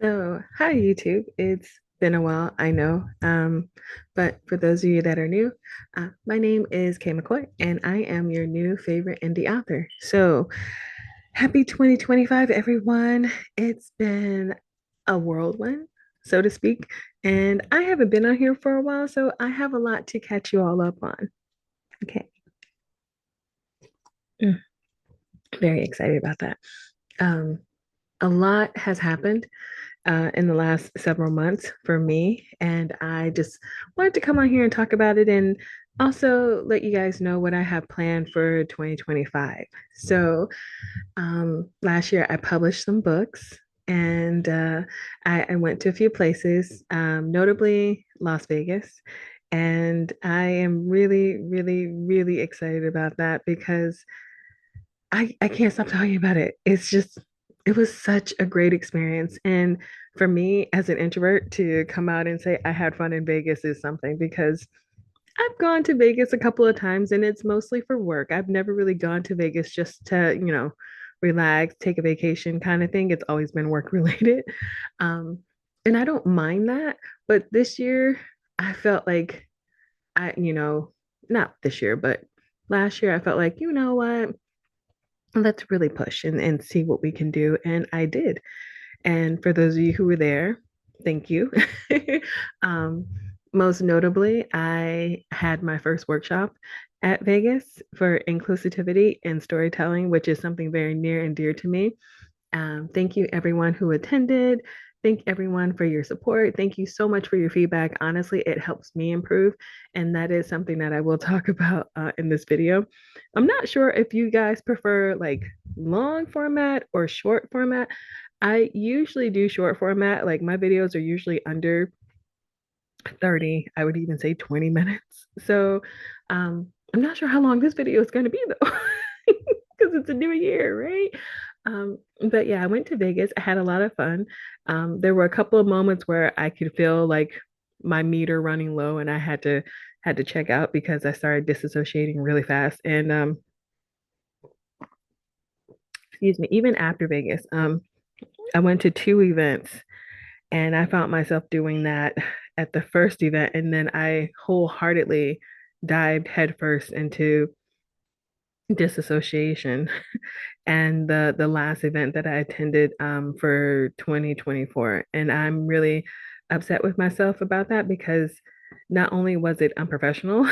So, hi YouTube. It's been a while, I know. But for those of you that are new, my name is Kay McCoy, and I am your new favorite indie author. So, happy 2025, everyone. It's been a whirlwind, so to speak, and I haven't been on here for a while, so I have a lot to catch you all up on. Okay. Mm, very excited about that. Um, a lot has happened in the last several months for me. And I just wanted to come on here and talk about it and also let you guys know what I have planned for 2025. So, last year I published some books and I went to a few places, notably Las Vegas. And I am really, really, really excited about that because I can't stop talking about it. It was such a great experience. And for me, as an introvert, to come out and say I had fun in Vegas is something because I've gone to Vegas a couple of times and it's mostly for work. I've never really gone to Vegas just to, relax, take a vacation kind of thing. It's always been work related. Um, and I don't mind that. But this year, I felt like not this year, but last year, I felt like, you know what? Let's really push and see what we can do. And I did. And for those of you who were there, thank you. um, Most notably, I had my first workshop at Vegas for inclusivity and storytelling, which is something very near and dear to me. Thank you, everyone who attended. Thank everyone for your support. Thank you so much for your feedback. Honestly, it helps me improve. And that is something that I will talk about in this video. I'm not sure if you guys prefer like long format or short format. I usually do short format. Like my videos are usually under 30, I would even say 20 minutes. So I'm not sure how long this video is going to be though, because it's a new year, right? But yeah, I went to Vegas. I had a lot of fun. There were a couple of moments where I could feel like my meter running low and I had to check out because I started disassociating really fast. And excuse me, even after Vegas, I went to two events and I found myself doing that at the first event. And then I wholeheartedly dived headfirst into disassociation. And the last event that I attended for 2024. And I'm really upset with myself about that because not only was it unprofessional,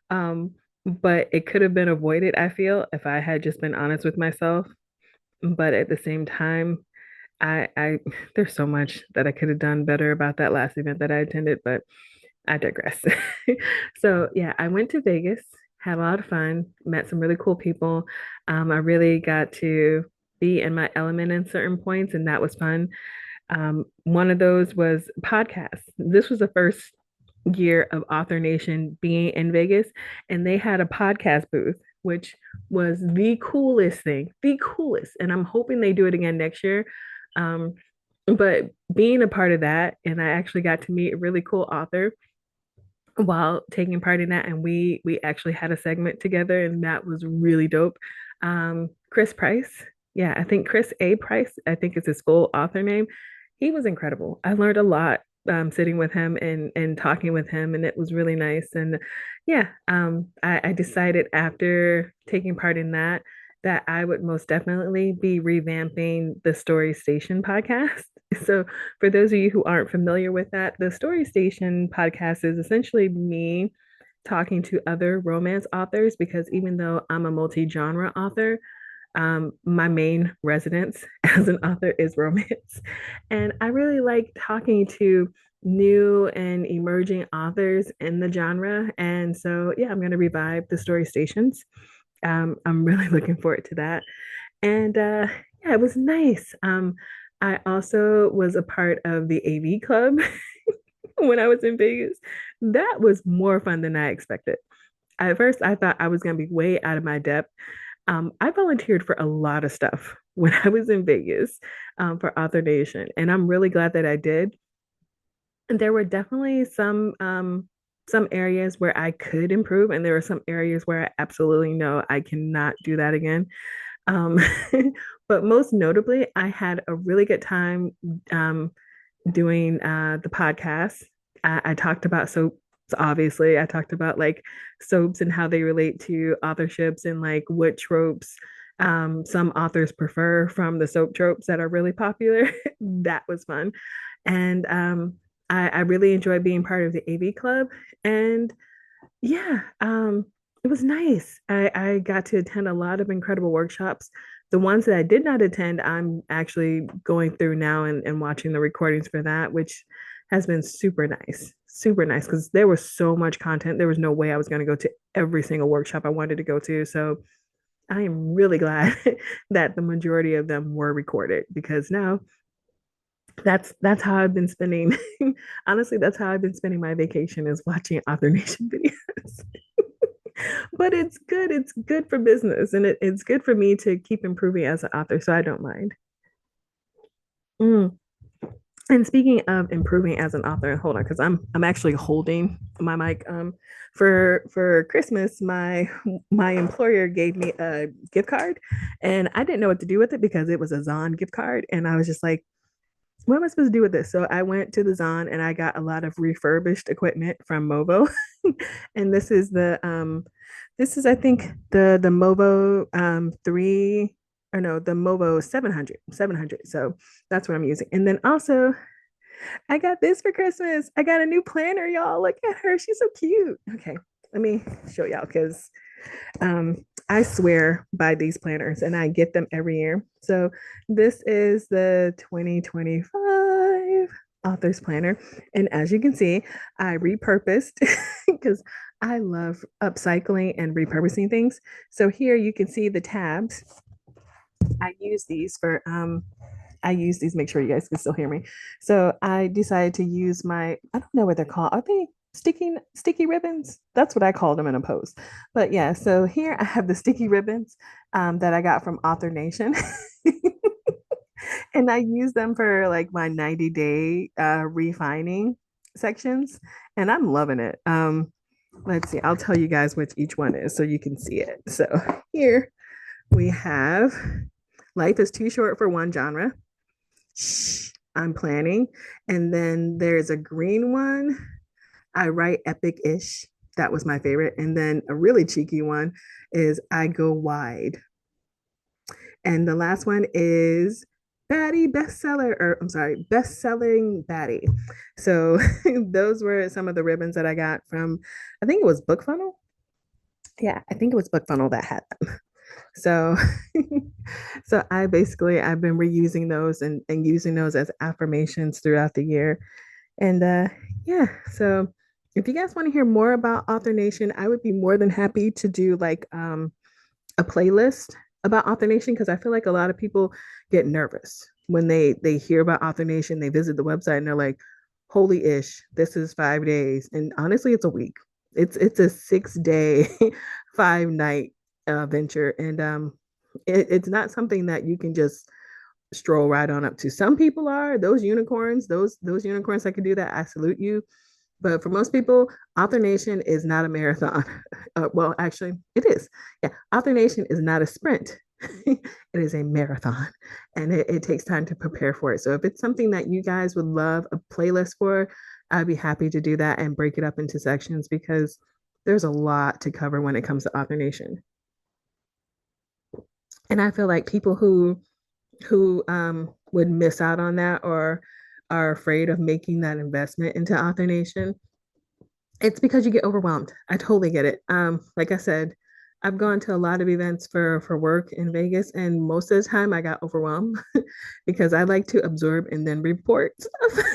um, but it could have been avoided, I feel, if I had just been honest with myself. But at the same time, I there's so much that I could have done better about that last event that I attended, but I digress. So yeah, I went to Vegas, had a lot of fun, met some really cool people. I really got to be in my element in certain points, and that was fun. One of those was podcasts. This was the first year of Author Nation being in Vegas, and they had a podcast booth, which was the coolest thing, the coolest. And I'm hoping they do it again next year. Um, but being a part of that, and I actually got to meet a really cool author while taking part in that, and we actually had a segment together, and that was really dope. Chris Price, yeah, I think Chris A. Price, I think it's his full author name. He was incredible. I learned a lot sitting with him and talking with him, and it was really nice. And yeah, I decided after taking part in that that I would most definitely be revamping the Story Station podcast. So for those of you who aren't familiar with that, the Story Station podcast is essentially me talking to other romance authors because even though I'm a multi-genre author, my main residence as an author is romance. And I really like talking to new and emerging authors in the genre. And so, yeah, I'm going to revive the Story Stations. I'm really looking forward to that. And yeah, it was nice. I also was a part of the AV club when I was in Vegas. That was more fun than I expected. At first, I thought I was going to be way out of my depth. I volunteered for a lot of stuff when I was in Vegas for Author Nation, and I'm really glad that I did. And there were definitely some areas where I could improve, and there were some areas where I absolutely know I cannot do that again. Um, but most notably, I had a really good time um, doing the podcast. I talked about soaps, obviously. I talked about like soaps and how they relate to authorships and like what tropes some authors prefer from the soap tropes that are really popular. That was fun. And I really enjoyed being part of the AV club. And yeah, it was nice. I got to attend a lot of incredible workshops. The ones that I did not attend, I'm actually going through now and watching the recordings for that, which has been super nice because there was so much content. There was no way I was going to go to every single workshop I wanted to go to. So I am really glad that the majority of them were recorded because now that's how I've been spending. Honestly, that's how I've been spending my vacation is watching Author Nation videos. But it's good. It's good for business and it's good for me to keep improving as an author. So I don't mind. Mm. And speaking of improving as an author, hold on, because I'm actually holding my mic. For Christmas, my employer gave me a gift card, and I didn't know what to do with it because it was a Zon gift card, and I was just like, what am I supposed to do with this? So I went to the Zon and I got a lot of refurbished equipment from Movo. And this is I think the Movo 3 or no, the Movo 700. So that's what I'm using. And then also I got this for Christmas. I got a new planner, y'all. Look at her. She's so cute. Okay, let me show y'all because I swear by these planners and I get them every year. So this is the 2025 author's planner. And as you can see, I repurposed because I love upcycling and repurposing things. So here you can see the tabs. I use these for I use these, make sure you guys can still hear me. So I decided to use I don't know what they're called. Are they sticky ribbons? That's what I call them in a post. But yeah, so here I have the sticky ribbons that I got from Author Nation. And I use them for like my 90-day refining sections. And I'm loving it. Let's see, I'll tell you guys which each one is so you can see it. So here we have Life is Too Short for One Genre. I'm planning. And then there's a green one. I write epic-ish. That was my favorite. And then a really cheeky one is I Go Wide. And the last one is Baddie bestseller, or I'm sorry, best-selling Baddie. So those were some of the ribbons that I got from, I think it was Book Funnel. Yeah, I think it was Book Funnel that had them. So so I've been reusing those and using those as affirmations throughout the year. And yeah, so if you guys want to hear more about Author Nation, I would be more than happy to do like a playlist about Author Nation because I feel like a lot of people get nervous when they hear about Author Nation, they visit the website and they're like, holy ish, this is 5 days. And honestly, it's a week. It's a 6 day, 5 night venture. And it's not something that you can just stroll right on up to. Some people are those unicorns, those unicorns that can do that. I salute you. But for most people, Author Nation is not a marathon. Well, actually, it is. Yeah, Author Nation is not a sprint. It is a marathon, and it takes time to prepare for it. So if it's something that you guys would love a playlist for, I'd be happy to do that and break it up into sections because there's a lot to cover when it comes to Author Nation. And I feel like people who would miss out on that or are afraid of making that investment into Author Nation, it's because you get overwhelmed. I totally get it. Like I said, I've gone to a lot of events for work in Vegas, and most of the time I got overwhelmed because I like to absorb and then report stuff.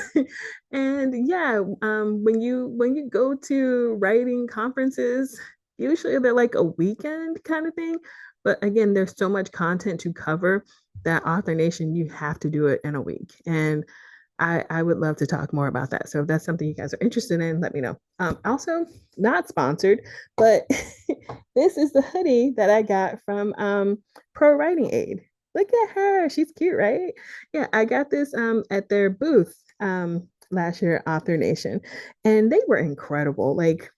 And yeah, when you go to writing conferences, usually they're like a weekend kind of thing. But again, there's so much content to cover that Author Nation, you have to do it in a week. And I would love to talk more about that. So if that's something you guys are interested in, let me know. Also, not sponsored, but this is the hoodie that I got from Pro Writing Aid. Look at her. She's cute, right? Yeah, I got this at their booth last year, Author Nation, and they were incredible. Like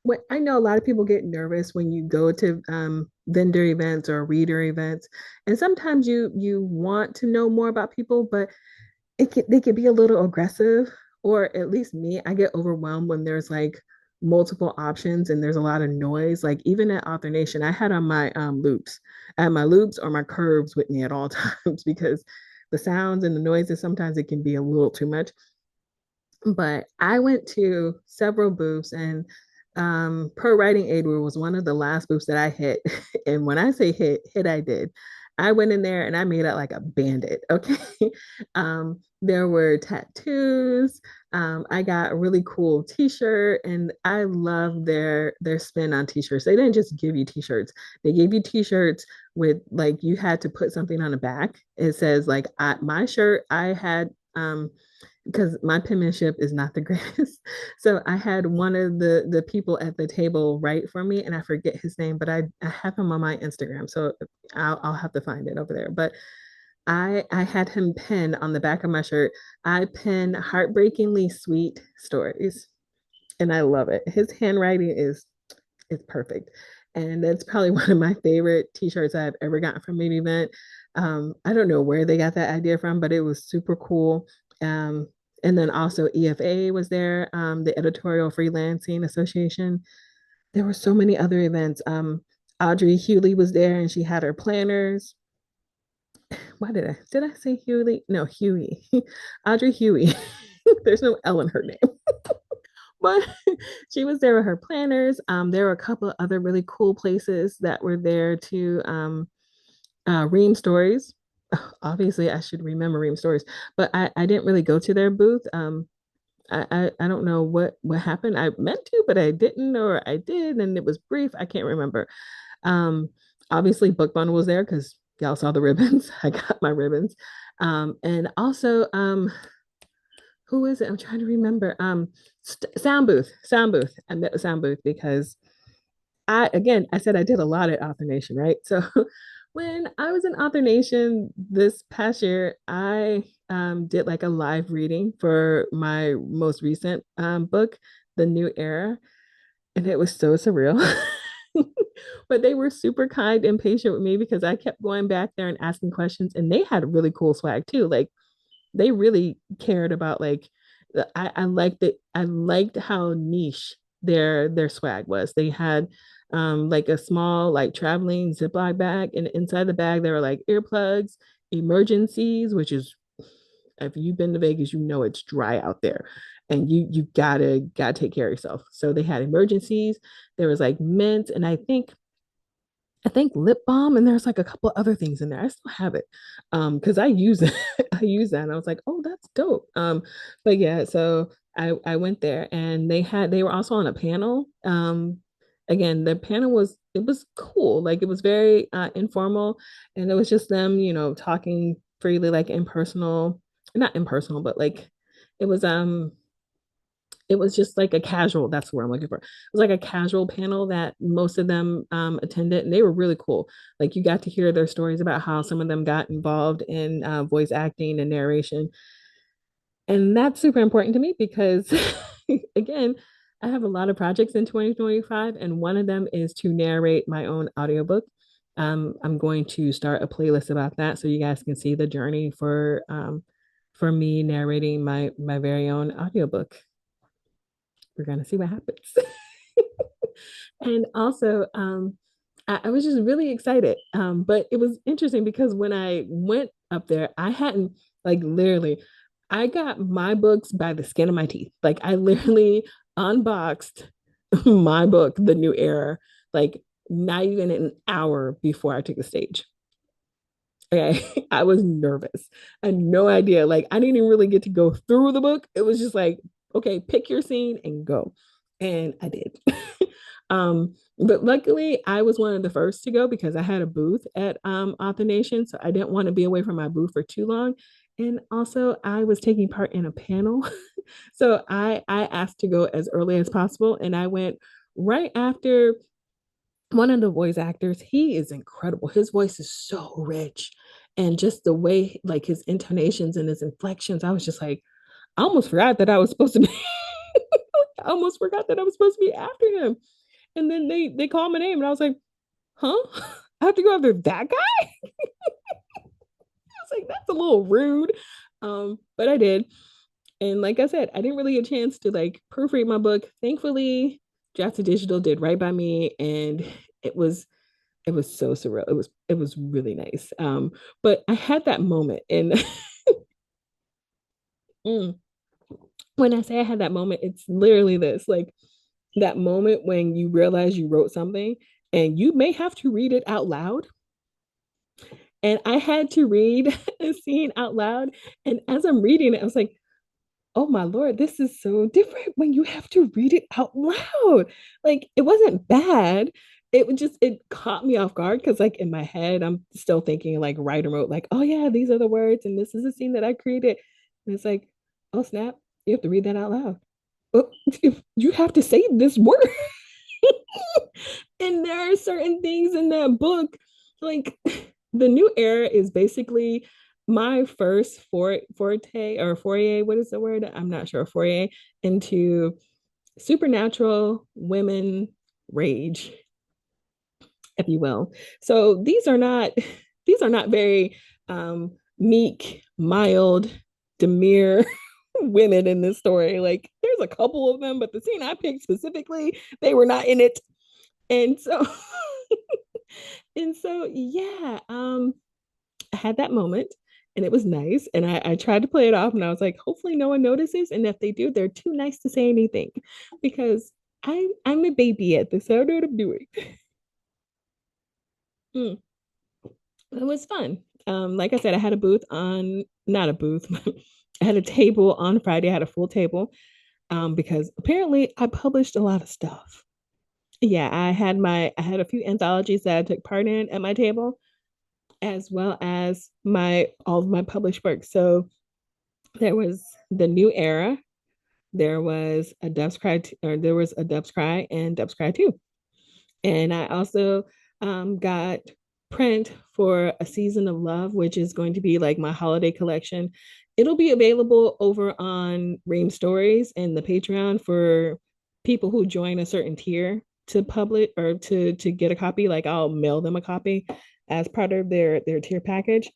What I know a lot of people get nervous when you go to vendor events or reader events, and sometimes you want to know more about people, but they could be a little aggressive, or at least me, I get overwhelmed when there's like multiple options and there's a lot of noise. Like even at Author Nation, I had on my loops. I had my loops or my curves with me at all times because the sounds and the noises sometimes it can be a little too much. But I went to several booths, and Pro Writing Aid was one of the last booths that I hit. And when I say hit I did. I went in there and I made out like a bandit. Okay. There were tattoos. I got a really cool t-shirt, and I love their spin on t-shirts. They didn't just give you t-shirts. They gave you t-shirts with like you had to put something on the back. It says like my shirt I had because my penmanship is not the greatest. So I had one of the people at the table write for me, and I forget his name, but I have him on my Instagram, so I'll have to find it over there. But I had him pen on the back of my shirt. I pen heartbreakingly sweet stories, and I love it. His handwriting is perfect. And that's probably one of my favorite t-shirts I've ever gotten from an event. I don't know where they got that idea from, but it was super cool. Um, and then also EFA was there, the Editorial Freelancing Association. There were so many other events. Audrey Hewley was there, and she had her planners. Why did I say Hewley? No, Huey. Audrey Huey. There's no L in her name. But she was there with her planners. There were a couple of other really cool places that were there to Ream Stories. Obviously, I should remember Ream Stories, but I didn't really go to their booth. I don't know what happened. I meant to, but I didn't, or I did, and it was brief. I can't remember. Um, Obviously, Book Bundle was there because y'all saw the ribbons. I got my ribbons. And also, who is it? I'm trying to remember. Sound booth. I met with Sound booth because I said I did a lot at Author Nation, right? So when I was in Author Nation this past year, I did like a live reading for my most recent book, The New Era, and it was so surreal. But they were super kind and patient with me because I kept going back there and asking questions, and they had really cool swag too. Like they really cared about like I liked it. I liked how niche their swag was. They had like a small like traveling Ziploc bag, and inside the bag there were like earplugs, emergencies, which is if you've been to Vegas, you know it's dry out there. And you gotta take care of yourself. So they had emergencies. There was like mint, and I think lip balm, and there's like a couple other things in there. I still have it because I use it. I use that, and I was like, oh, that's dope. But yeah, so I went there, and they were also on a panel. Again, the panel was it was cool. Like it was very informal, and it was just them, talking freely, like impersonal, not impersonal, but like it was it was just like a casual, that's what I'm looking for. It was like a casual panel that most of them attended, and they were really cool. Like you got to hear their stories about how some of them got involved in voice acting and narration. And that's super important to me because, again, I have a lot of projects in 2025, and one of them is to narrate my own audiobook. I'm going to start a playlist about that so you guys can see the journey for me narrating my very own audiobook. We're gonna see what happens. And also, I was just really excited. But it was interesting because when I went up there, I hadn't like literally, I got my books by the skin of my teeth. Like I literally unboxed my book, The New Era, like not even an hour before I took the stage. Okay, I was nervous. I had no idea. Like I didn't even really get to go through the book. It was just like, okay, pick your scene and go. And I did. But luckily I was one of the first to go because I had a booth at Author Nation. So I didn't want to be away from my booth for too long. And also I was taking part in a panel. So I asked to go as early as possible. And I went right after one of the voice actors. He is incredible. His voice is so rich, and just the way like his intonations and his inflections, I was just like, I almost forgot that I was supposed to be I almost forgot that I was supposed to be after him. And then they called my name and I was like, huh? I have to go after that guy? I was like, that's a little rude. But I did. And like I said, I didn't really get a chance to like proofread my book. Thankfully, Draft to Digital did right by me, and it was it was so surreal. It was really nice. But I had that moment, and mm, when I say I had that moment, it's literally this like that moment when you realize you wrote something and you may have to read it out loud. And I had to read a scene out loud. And as I'm reading it, I was like, oh my Lord, this is so different when you have to read it out loud. Like it wasn't bad. It would just, it caught me off guard because, like, in my head, I'm still thinking like writer mode, like, oh yeah, these are the words and this is a scene that I created. And it's like, oh snap, you have to read that out loud. Oh, you have to say this word. And there are certain things in that book, like the new era is basically my first forte or foyer, what is the word? I'm not sure, foyer into supernatural women rage, if you will. So these are not very meek, mild, demure women in this story. Like there's a couple of them, but the scene I picked specifically, they were not in it. And so and so yeah, I had that moment and it was nice. And I tried to play it off and I was like, hopefully no one notices. And if they do, they're too nice to say anything because I'm a baby at this. I don't know what I'm doing. Mm, it was fun. Like I said, I had a booth on, not a booth, I had a table on Friday. I had a full table because apparently I published a lot of stuff. Yeah, I had a few anthologies that I took part in at my table, as well as my all of my published work. So there was the new era, there was a Dove's Cry, or there was a Dove's Cry and Dove's Cry 2. And I also got print for A Season of Love, which is going to be like my holiday collection. It'll be available over on Ream Stories and the Patreon for people who join a certain tier to publish or to get a copy. Like I'll mail them a copy as part of their tier package.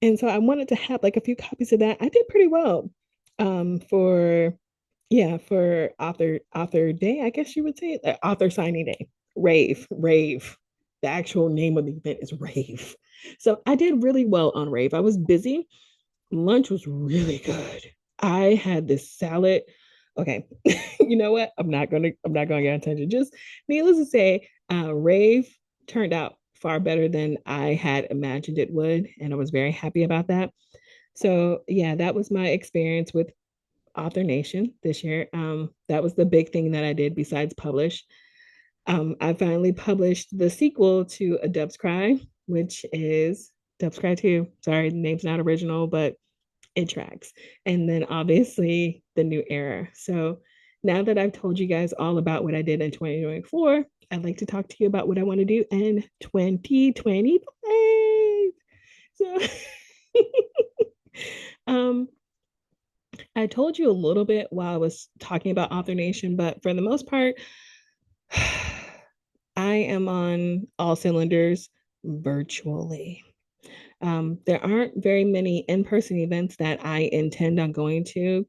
And so I wanted to have like a few copies of that. I did pretty well for yeah, for author day, I guess you would say, author signing day. Rave. The actual name of the event is Rave. So I did really well on Rave. I was busy. Lunch was really good. I had this salad. Okay, you know what? I'm not gonna get attention. Just needless to say, Rave turned out far better than I had imagined it would, and I was very happy about that. So yeah, that was my experience with Author Nation this year. That was the big thing that I did besides publish. I finally published the sequel to A Dove's Cry, which is Dove's Cry 2. Sorry, the name's not original, but it tracks. And then obviously the new era. So now that I've told you guys all about what I did in 2024, I'd like to talk to you about what I want to do in 2025. So um I told you a little bit while I was talking about Author Nation, but for the most part, I am on all cylinders virtually. There aren't very many in person events that I intend on going to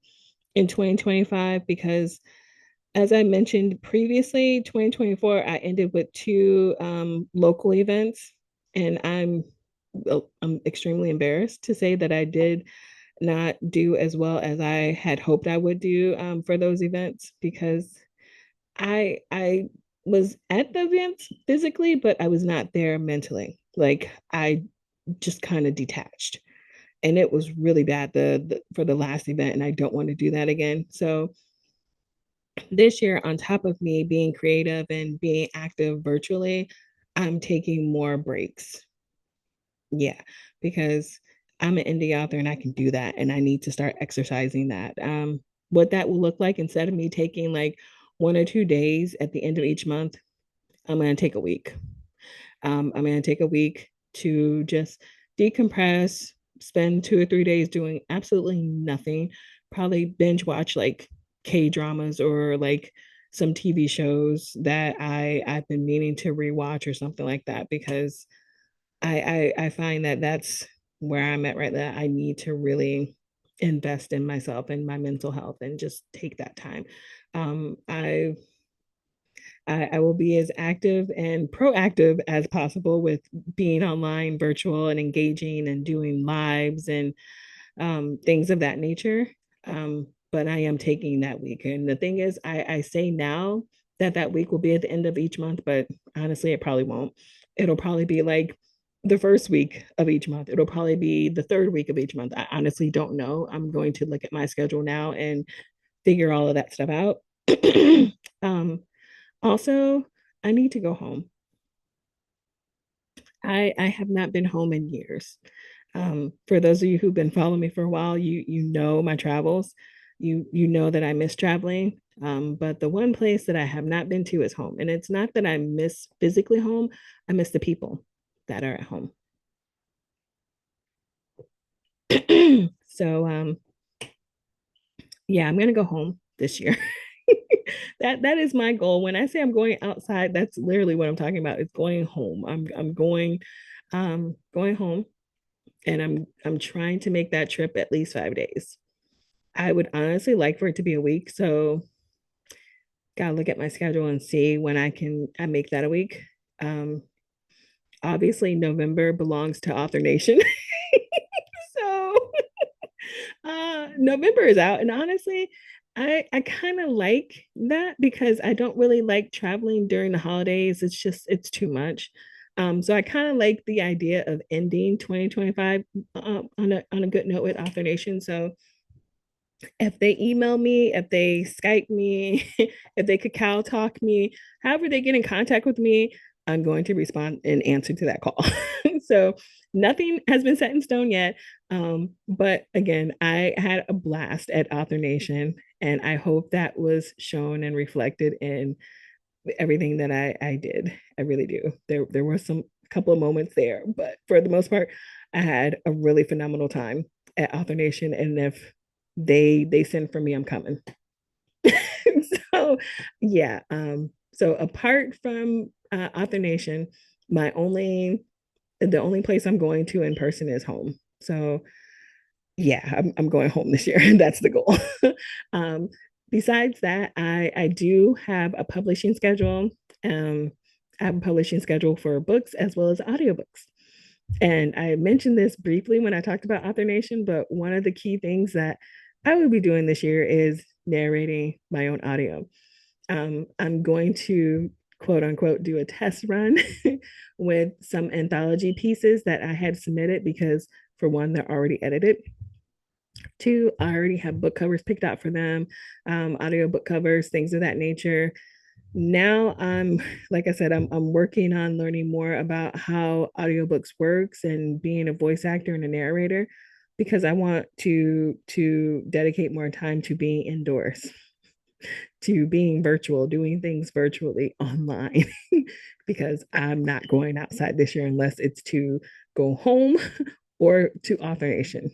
in 2025 because, as I mentioned previously, 2024, I ended with two local events, and I'm extremely embarrassed to say that I did not do as well as I had hoped I would do for those events because I was at the events physically, but I was not there mentally. Like I just kind of detached, and it was really bad the for the last event, and I don't want to do that again. So this year, on top of me being creative and being active virtually, I'm taking more breaks. Yeah, because I'm an indie author and I can do that, and I need to start exercising that. What that will look like instead of me taking like 1 or 2 days at the end of each month, I'm going to take a week. I'm going to take a week to just decompress, spend 2 or 3 days doing absolutely nothing, probably binge watch like K dramas or like some TV shows that I've been meaning to rewatch or something like that because I find that that's where I'm at right now. I need to really invest in myself and my mental health and just take that time. Um, I I will be as active and proactive as possible with being online, virtual, and engaging and doing lives and things of that nature. But I am taking that week. And the thing is, I say now that that week will be at the end of each month, but honestly, it probably won't. It'll probably be like the first week of each month. It'll probably be the third week of each month. I honestly don't know. I'm going to look at my schedule now and figure all of that stuff out. um, Also, I need to go home. I have not been home in years. For those of you who've been following me for a while, you know my travels. You know that I miss traveling. But the one place that I have not been to is home. And it's not that I miss physically home, I miss the people that are at home. So yeah, I'm gonna go home this year. That is my goal. When I say I'm going outside, that's literally what I'm talking about. It's going home. I'm going home and I'm trying to make that trip at least 5 days. I would honestly like for it to be a week. So gotta look at my schedule and see when I make that a week. Um, Obviously November belongs to Author Nation. So November is out, and honestly, I kind of like that because I don't really like traveling during the holidays. It's too much. So I kind of like the idea of ending 2025 on a good note with Author Nation. So if they email me, if they Skype me, if they Kakao talk me, however they get in contact with me, I'm going to respond and answer to that call. So nothing has been set in stone yet. But again, I had a blast at Author Nation, and I hope that was shown and reflected in everything that I did. I really do. There were some couple of moments there, but for the most part, I had a really phenomenal time at Author Nation. And if they send for me, I'm coming. So yeah. So apart from Author Nation, my only the only place I'm going to in person is home. So yeah, I'm going home this year. That's the goal. um, Besides that, I do have a publishing schedule. Um, I have a publishing schedule for books as well as audiobooks. And I mentioned this briefly when I talked about Author Nation, but one of the key things that I will be doing this year is narrating my own audio. I'm going to quote unquote do a test run with some anthology pieces that I had submitted because, for one, they're already edited. Two, I already have book covers picked out for them, audio book covers, things of that nature. Now I'm, like I said, I'm working on learning more about how audiobooks works and being a voice actor and a narrator because I want to dedicate more time to being indoors, to being virtual, doing things virtually online because I'm not going outside this year unless it's to go home or to Author Nation.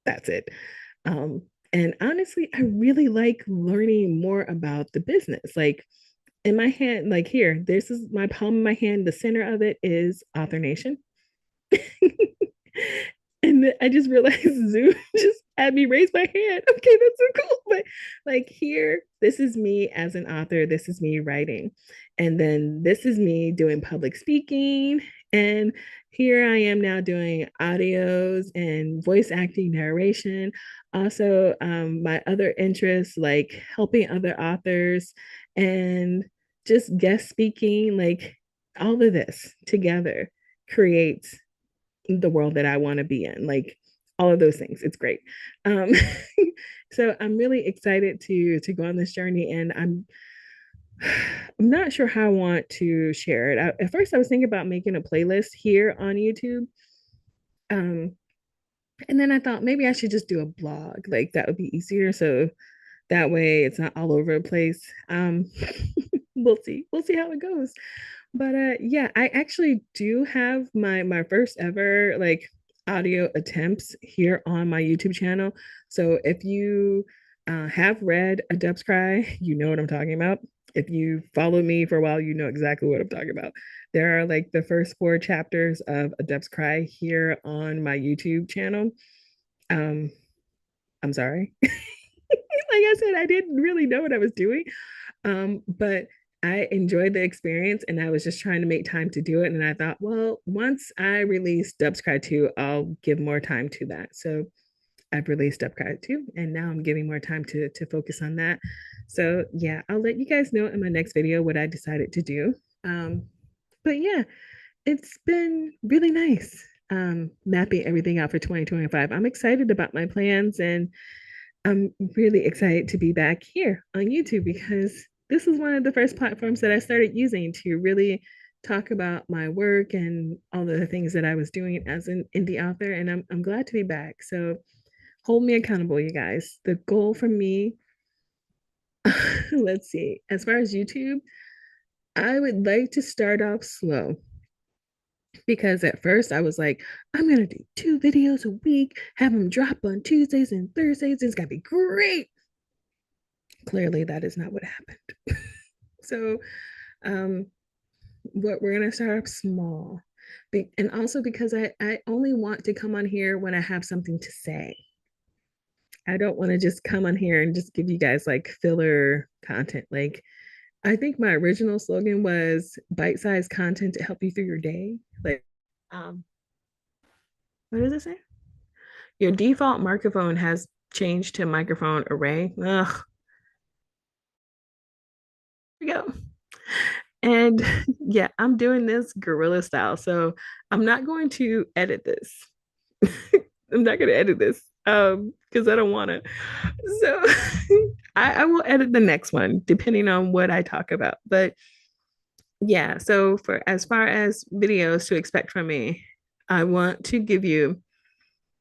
That's it. Um, and honestly, I really like learning more about the business. Like in my hand, like here, this is my palm of my hand. The center of it is Author Nation. And I just realized Zoom just had me raise my hand. Okay, that's so cool. But like here, this is me as an author. This is me writing. And then this is me doing public speaking. And here I am now doing audios and voice acting narration. Also, my other interests like helping other authors and just guest speaking, like all of this together creates the world that I want to be in, like all of those things. It's great. Um, so I'm really excited to go on this journey, and I'm not sure how I want to share it. At first, I was thinking about making a playlist here on YouTube, um, and then I thought maybe I should just do a blog. Like that would be easier. So that way, it's not all over the place. We'll see. We'll see how it goes. But yeah, I actually do have my first ever like audio attempts here on my YouTube channel. So if you have read A Dub's Cry, you know what I'm talking about. If you follow me for a while, you know exactly what I'm talking about. There are like the first four chapters of A Dub's Cry here on my YouTube channel. Um, I'm sorry. Like I said, I didn't really know what I was doing. But I enjoyed the experience and I was just trying to make time to do it. And I thought, well, once I release Dubs Cry 2, I'll give more time to that. So I've released Dubs Cry 2 and now I'm giving more time to focus on that. So yeah, I'll let you guys know in my next video what I decided to do. Um, but yeah, it's been really nice mapping everything out for 2025. I'm excited about my plans and I'm really excited to be back here on YouTube because this is one of the first platforms that I started using to really talk about my work and all the things that I was doing as an indie author. And I'm glad to be back. So hold me accountable, you guys. The goal for me, let's see, as far as YouTube, I would like to start off slow because at first I was like, I'm going to do 2 videos a week, have them drop on Tuesdays and Thursdays. It's going to be great. Clearly, that is not what happened. So, um, what we're gonna start off small, and also because I only want to come on here when I have something to say. I don't want to just come on here and just give you guys like filler content. Like I think my original slogan was bite-sized content to help you through your day. Like, um, what does it say? Your default microphone has changed to microphone array. Ugh, here we go. And yeah, I'm doing this guerrilla style. So I'm not going to edit this. I'm not going to edit this because I don't want to. So I will edit the next one depending on what I talk about. But yeah, so for as far as videos to expect from me, I want to give you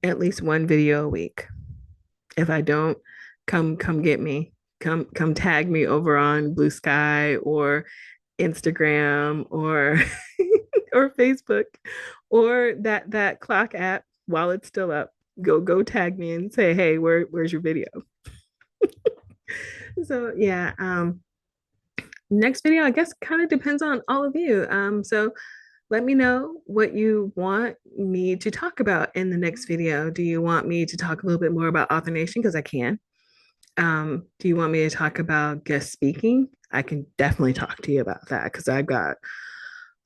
at least one video a week. If I don't, come get me. Come tag me over on Blue Sky or Instagram or or Facebook or that clock app while it's still up. Go tag me and say, hey, where's your video? So yeah, next video I guess kind of depends on all of you. So let me know what you want me to talk about in the next video. Do you want me to talk a little bit more about Author Nation? Because I can. Do you want me to talk about guest speaking? I can definitely talk to you about that because I've got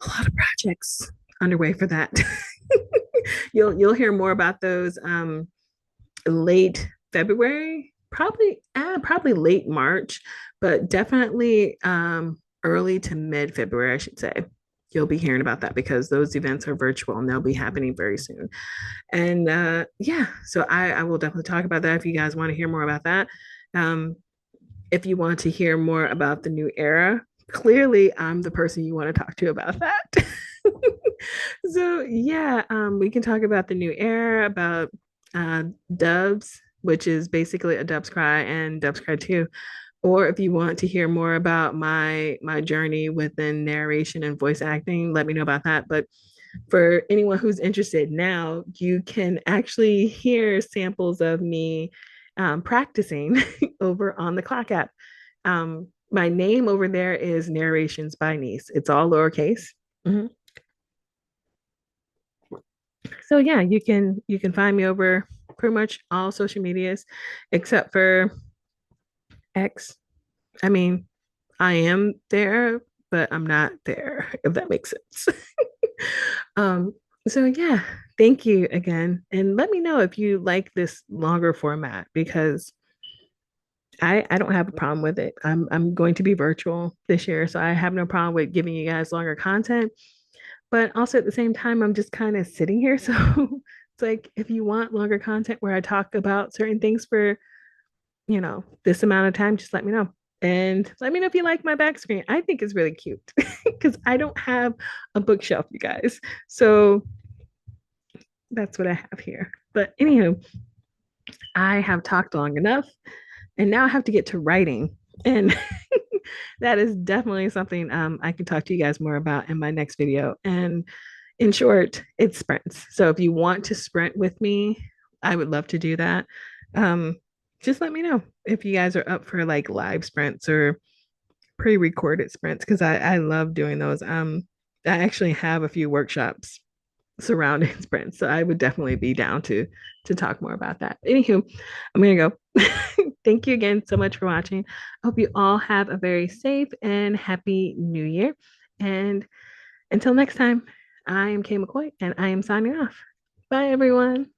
a lot of projects underway for that. You'll hear more about those late February, probably late March, but definitely early to mid February, I should say. You'll be hearing about that because those events are virtual and they'll be happening very soon. And yeah, so I will definitely talk about that if you guys want to hear more about that. Um, if you want to hear more about the new era, clearly I'm the person you want to talk to about that. So yeah, we can talk about the new era, about dubs, which is basically a dubs cry and dubs cry 2. Or if you want to hear more about my journey within narration and voice acting, let me know about that. But for anyone who's interested now, you can actually hear samples of me practicing over on the Clock app. My name over there is Narrations by Niece. It's all lowercase. Mm-hmm. So yeah, you can find me over pretty much all social medias except for X. I mean, I am there, but I'm not there, if that makes sense. um, so yeah, thank you again. And let me know if you like this longer format because I don't have a problem with it. I'm going to be virtual this year, so I have no problem with giving you guys longer content. But also at the same time, I'm just kind of sitting here. So it's like if you want longer content where I talk about certain things for, this amount of time, just let me know. And let me know if you like my back screen. I think it's really cute because I don't have a bookshelf, you guys. So that's what I have here. But anywho, I have talked long enough and now I have to get to writing. And that is definitely something I can talk to you guys more about in my next video. And in short, it's sprints. So if you want to sprint with me, I would love to do that. Um, just let me know if you guys are up for like live sprints or pre-recorded sprints because I love doing those. I actually have a few workshops surrounding sprints, so I would definitely be down to talk more about that. Anywho, I'm gonna go. Thank you again so much for watching. I hope you all have a very safe and happy new year. And until next time, I am Kay McCoy and I am signing off. Bye everyone.